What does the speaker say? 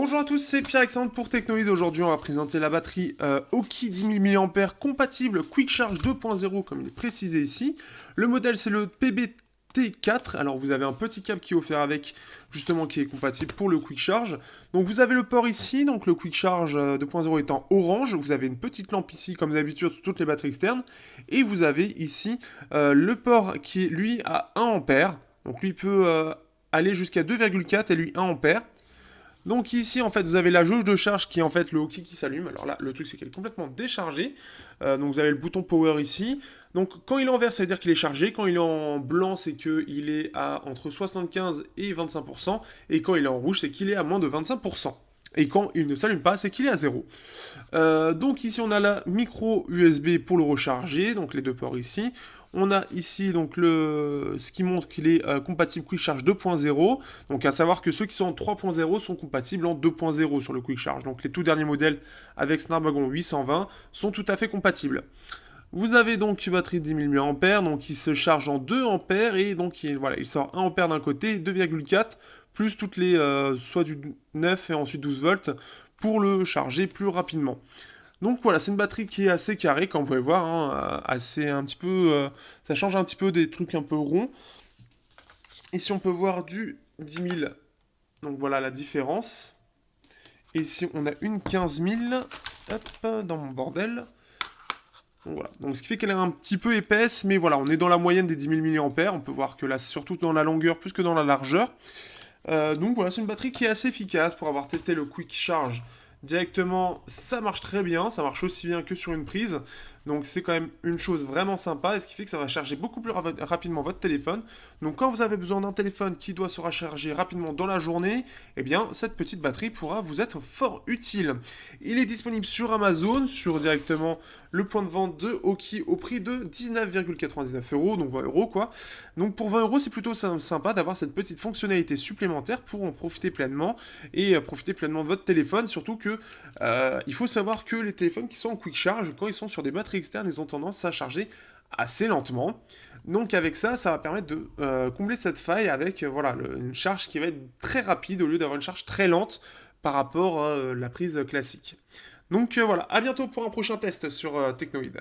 Bonjour à tous, c'est Pierre-Alexandre pour Technoid. Aujourd'hui, on va présenter la batterie Oki 10 000 mAh compatible Quick Charge 2.0 comme il est précisé ici. Le modèle, c'est le PBT4. Alors, vous avez un petit câble qui est offert avec, justement, qui est compatible pour le Quick Charge. Donc, vous avez le port ici, donc le Quick Charge 2.0 est en orange. Vous avez une petite lampe ici, comme d'habitude, sur toutes les batteries externes. Et vous avez ici le port qui est, lui, à 1 ampère. Donc, lui peut aller jusqu'à 2,4 et lui 1 ampère. Donc ici, en fait, vous avez la jauge de charge qui est en fait le hockey qui s'allume. Alors là, le truc, c'est qu'elle est complètement déchargée. Donc vous avez le bouton power ici. Donc quand il est en vert, ça veut dire qu'il est chargé. Quand il est en blanc, c'est qu'il est à entre 75 et 25%. Et quand il est en rouge, c'est qu'il est à moins de 25%. Et quand il ne s'allume pas, c'est qu'il est à 0. Donc ici, on a la micro USB pour le recharger. Donc les deux ports ici. On a ici donc ce qui montre qu'il est compatible Quick Charge 2.0. Donc à savoir que ceux qui sont en 3.0 sont compatibles en 2.0 sur le Quick Charge. Donc les tout derniers modèles avec Snapdragon 820 sont tout à fait compatibles. Vous avez donc une batterie de 10 000 mAh, donc il se charge en 2 ampères et donc il sort 1 ampère d'un côté, 2,4 plus toutes les soit du 9 et ensuite 12 volts pour le charger plus rapidement. Donc voilà, c'est une batterie qui est assez carrée, comme vous pouvez voir, hein, assez un petit peu, ça change un petit peu des trucs un peu ronds. Ici on peut voir du 10 000, donc voilà la différence. Et ici on a une 15 000, hop, dans mon bordel. Donc voilà, donc ce qui fait qu'elle est un petit peu épaisse, mais voilà, on est dans la moyenne des 10 000 mAh. On peut voir que là c'est surtout dans la longueur plus que dans la largeur. Donc voilà, c'est une batterie qui est assez efficace pour avoir testé le Quick Charge directement, ça marche très bien, ça marche aussi bien que sur une prise, donc c'est quand même une chose vraiment sympa, et ce qui fait que ça va charger beaucoup plus rapidement votre téléphone. Donc quand vous avez besoin d'un téléphone qui doit se recharger rapidement dans la journée, eh bien cette petite batterie pourra vous être fort utile. Il est disponible sur Amazon, sur directement le point de vente de Oki au prix de 19,99 €, donc 20 € quoi. Donc pour 20 €, c'est plutôt sympa d'avoir cette petite fonctionnalité supplémentaire pour en profiter pleinement et profiter pleinement de votre téléphone, surtout que il faut savoir que les téléphones qui sont en quick charge, quand ils sont sur des batteries externes, ils ont tendance à charger assez lentement. Donc avec ça, ça va permettre de combler cette faille avec voilà, une charge qui va être très rapide au lieu d'avoir une charge très lente par rapport à la prise classique. Donc voilà, à bientôt pour un prochain test sur Technoid.